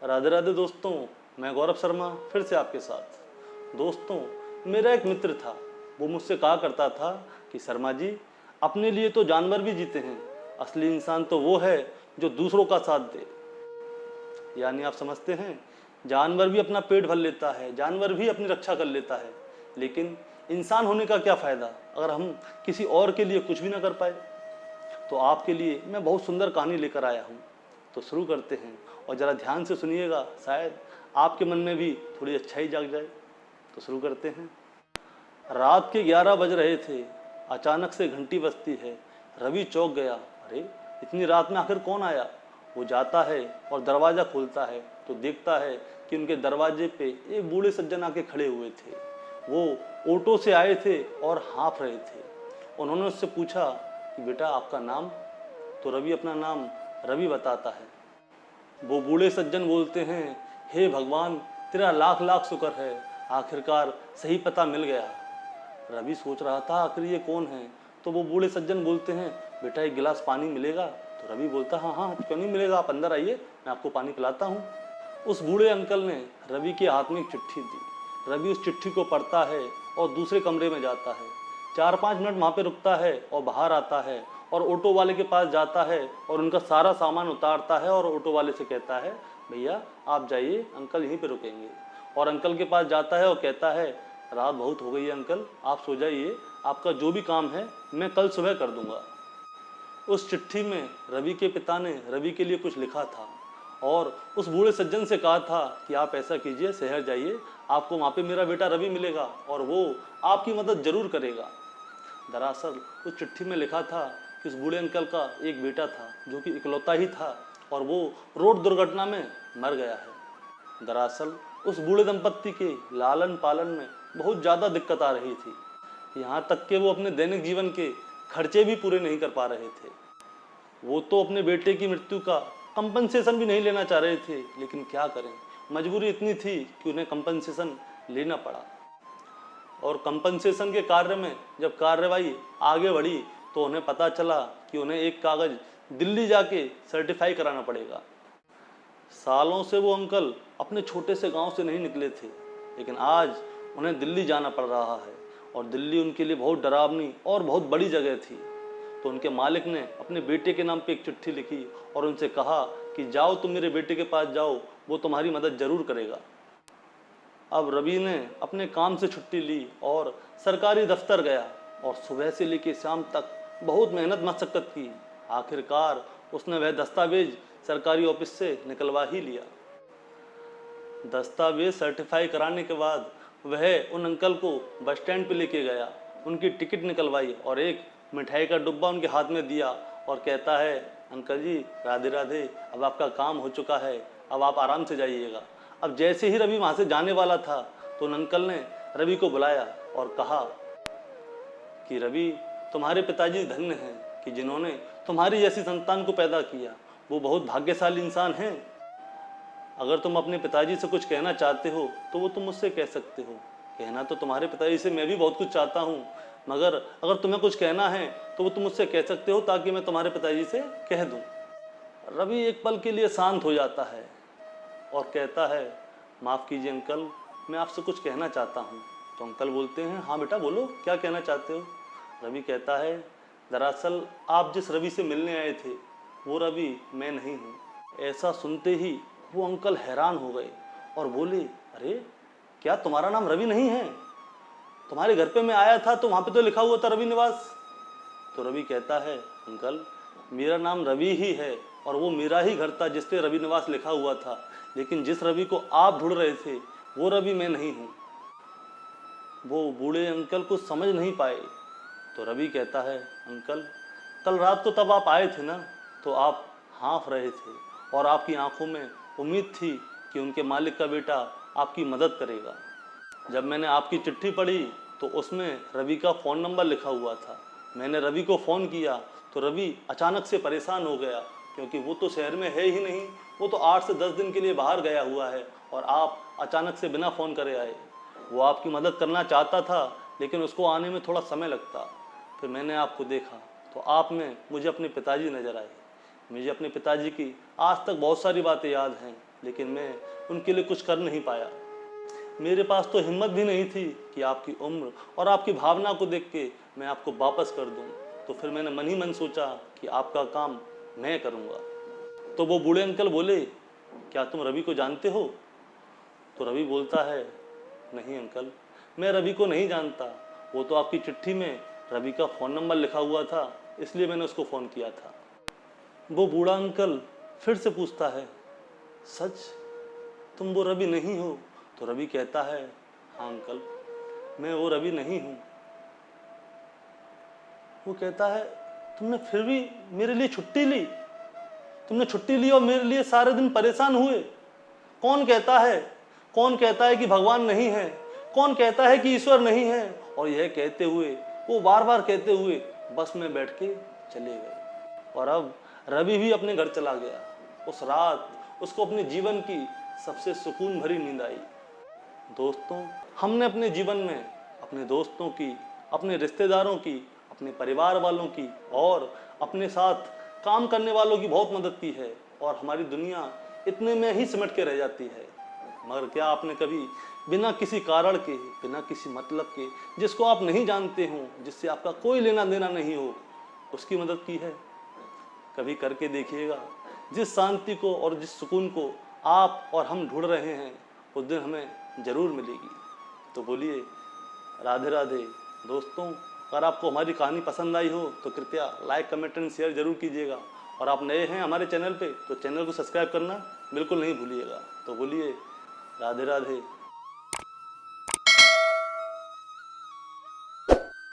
राधे राधे दोस्तों, मैं गौरव शर्मा फिर से आपके साथ। दोस्तों, मेरा एक मित्र था, वो मुझसे कहा करता था कि शर्मा जी, अपने लिए तो जानवर भी जीते हैं, असली इंसान तो वो है जो दूसरों का साथ दे। यानी आप समझते हैं, जानवर भी अपना पेट भर लेता है, जानवर भी अपनी रक्षा कर लेता है, लेकिन इंसान होने का क्या फ़ायदा अगर हम किसी और के लिए कुछ भी ना कर पाए। तो आपके लिए मैं बहुत सुंदर कहानी लेकर आया हूँ, तो शुरू करते हैं और ज़रा ध्यान से सुनिएगा, शायद आपके मन में भी थोड़ी अच्छाई जाग जाए। तो शुरू करते हैं। रात के 11 बज रहे थे, अचानक से घंटी बजती है। रवि चौंक गया। अरे, इतनी रात में आखिर कौन आया? वो जाता है और दरवाज़ा खोलता है तो देखता है कि उनके दरवाजे पे एक बूढ़े सज्जन आके खड़े हुए थे। वो ऑटो से आए थे और हाँफ रहे थे। उन्होंने उससे पूछा कि बेटा, आपका नाम? तो रवि अपना नाम रवि बताता है। वो बूढ़े सज्जन बोलते हैं, हे भगवान, तेरा लाख लाख शुक्र है, आखिरकार सही पता मिल गया। रवि सोच रहा था आखिर ये कौन है। तो वो बूढ़े सज्जन बोलते हैं, बेटा एक गिलास पानी मिलेगा? तो रवि बोलता, हाँ हाँ, क्यों नहीं मिलेगा, आप अंदर आइए, मैं आपको पानी पिलाता हूँ। उस बूढ़े अंकल ने रवि के हाथ में एक चिट्ठी दी। रवि उस चिट्ठी को पढ़ता है और दूसरे कमरे में जाता है। 4-5 मिनट वहाँ पे रुकता है और बाहर आता है और ऑटो वाले के पास जाता है और उनका सारा सामान उतारता है और ऑटो वाले से कहता है, भैया आप जाइए, अंकल यहीं पे रुकेंगे। और अंकल के पास जाता है और कहता है, रात बहुत हो गई है अंकल, आप सो जाइए, आपका जो भी काम है मैं कल सुबह कर दूंगा। उस चिट्ठी में रवि के पिता ने रवि के लिए कुछ लिखा था और उस बूढ़े सज्जन से कहा था कि आप ऐसा कीजिए, शहर जाइए, आपको वहाँ पे मेरा बेटा रवि मिलेगा और वो आपकी मदद ज़रूर करेगा। दरअसल उस चिट्ठी में लिखा था कि उस बूढ़े अंकल का एक बेटा था जो कि इकलौता ही था और वो रोड दुर्घटना में मर गया है। दरअसल उस बूढ़े दंपत्ति के लालन पालन में बहुत ज़्यादा दिक्कत आ रही थी, यहाँ तक कि वो अपने दैनिक जीवन के खर्चे भी पूरे नहीं कर पा रहे थे। वो तो अपने बेटे की मृत्यु का कंपनसेशन भी नहीं लेना चाह रहे थे, लेकिन क्या करें, मजबूरी इतनी थी कि उन्हें कंपनसेशन लेना पड़ा। और कंपनसेशन के कार्य में जब कार्यवाही आगे बढ़ी तो उन्हें पता चला कि उन्हें एक कागज़ दिल्ली जाके सर्टिफाई कराना पड़ेगा। सालों से वो अंकल अपने छोटे से गांव से नहीं निकले थे, लेकिन आज उन्हें दिल्ली जाना पड़ रहा है और दिल्ली उनके लिए बहुत डरावनी और बहुत बड़ी जगह थी। तो उनके मालिक ने अपने बेटे के नाम पे एक चिट्ठी लिखी और उनसे कहा कि जाओ, तुम मेरे बेटे के पास जाओ, वो तुम्हारी मदद ज़रूर करेगा। अब रवि ने अपने काम से छुट्टी ली और सरकारी दफ्तर गया और सुबह से लेकर शाम तक बहुत मेहनत मशक्क़त की। आखिरकार उसने वह दस्तावेज सरकारी ऑफिस से निकलवा ही लिया। दस्तावेज सर्टिफाई कराने के बाद वह उन अंकल को बस स्टैंड पे लेके गया, उनकी टिकट निकलवाई और एक मिठाई का डिब्बा उनके हाथ में दिया और कहता है, अंकल जी राधे राधे, अब आपका काम हो चुका है, अब आप आराम से जाइएगा। अब जैसे ही रवि वहाँ से जाने वाला था तो उन अंकल ने रवि को बुलाया और कहा कि रवि, तुम्हारे पिताजी धन्य हैं कि जिन्होंने तुम्हारी जैसी संतान को पैदा किया, वो बहुत भाग्यशाली इंसान हैं। अगर तुम अपने पिताजी से कुछ कहना चाहते हो तो वो तुम मुझसे कह सकते हो। कहना तो तुम्हारे पिताजी से मैं भी बहुत कुछ चाहता हूँ, मगर अगर तुम्हें कुछ कहना है तो वो तुम मुझसे कह सकते हो ताकि मैं तुम्हारे पिताजी से कह दूँ। रवि एक पल के लिए शांत हो जाता है और कहता है, माफ़ कीजिए अंकल, मैं आपसे कुछ कहना चाहता हूँ। तो अंकल बोलते हैं, हाँ बेटा बोलो, क्या कहना चाहते हो? रवि कहता है, दरअसल आप जिस रवि से मिलने आए थे वो रवि मैं नहीं हूँ। ऐसा सुनते ही वो अंकल हैरान हो गए और बोले, अरे क्या तुम्हारा नाम रवि नहीं है? तुम्हारे घर पे मैं आया था तो वहाँ पे तो लिखा हुआ था रवि निवास। तो रवि कहता है, अंकल मेरा नाम रवि ही है और वो मेरा ही घर था जिस पे रवि निवास लिखा हुआ था, लेकिन जिस रवि को आप ढूंढ रहे थे वो रवि मैं नहीं हूँ। वो बूढ़े अंकल कुछ समझ नहीं पाए। तो रवि कहता है, अंकल कल रात को तब आप आए थे ना, तो आप हाँफ रहे थे और आपकी आंखों में उम्मीद थी कि उनके मालिक का बेटा आपकी मदद करेगा। जब मैंने आपकी चिट्ठी पढ़ी तो उसमें रवि का फ़ोन नंबर लिखा हुआ था। मैंने रवि को फ़ोन किया तो रवि अचानक से परेशान हो गया, क्योंकि वो तो शहर में है ही नहीं, वो तो 8 से 10 दिन के लिए बाहर गया हुआ है और आप अचानक से बिना फ़ोन करे आए। वो आपकी मदद करना चाहता था लेकिन उसको आने में थोड़ा समय लगता। फिर मैंने आपको देखा तो आप में मुझे अपने पिताजी नज़र आए। मुझे अपने पिताजी की आज तक बहुत सारी बातें याद हैं, लेकिन मैं उनके लिए कुछ कर नहीं पाया। मेरे पास तो हिम्मत भी नहीं थी कि आपकी उम्र और आपकी भावना को देख के मैं आपको वापस कर दूं। तो फिर मैंने मन ही मन सोचा कि आपका काम मैं करूंगा। तो वो बूढ़े अंकल बोले, क्या तुम रवि को जानते हो? तो रवि बोलता है, नहीं अंकल, मैं रवि को नहीं जानता। वो तो आपकी चिट्ठी में रवि का फ़ोन नंबर लिखा हुआ था, इसलिए मैंने उसको फ़ोन किया था। वो बूढ़ा अंकल फिर से पूछता है, सच तुम वो रवि नहीं हो? तो रवि कहता है, हाँ अंकल, मैं वो रवि नहीं हूँ। वो कहता है, तुमने फिर भी मेरे लिए छुट्टी ली? तुमने छुट्टी ली और मेरे लिए सारे दिन परेशान हुए? कौन कहता है, कौन कहता है कि भगवान नहीं है? कौन कहता है कि ईश्वर नहीं है? और यह कहते हुए, वो बार बार कहते हुए बस में बैठ के चले गए। और अब रवि भी अपने घर चला गया। उस रात उसको अपने जीवन की सबसे सुकून भरी नींद आई। दोस्तों, हमने अपने जीवन में अपने दोस्तों की, अपने रिश्तेदारों की, अपने परिवार वालों की और अपने साथ काम करने वालों की बहुत मदद की है, और हमारी दुनिया इतने में ही सिमट के रह जाती है। मगर क्या आपने कभी बिना किसी कारण के, बिना किसी मतलब के, जिसको आप नहीं जानते हो, जिससे आपका कोई लेना देना नहीं हो, उसकी मदद की है? कभी करके देखिएगा। जिस शांति को और जिस सुकून को आप और हम ढूंढ रहे हैं, उस दिन हमें ज़रूर मिलेगी। तो बोलिए राधे राधे। दोस्तों, अगर आपको हमारी कहानी पसंद आई हो तो कृपया लाइक, कमेंट एंड शेयर जरूर कीजिएगा। और आप नए हैं हमारे चैनल पे तो चैनल को सब्सक्राइब करना बिल्कुल नहीं भूलिएगा। तो बोलिए राधे राधे।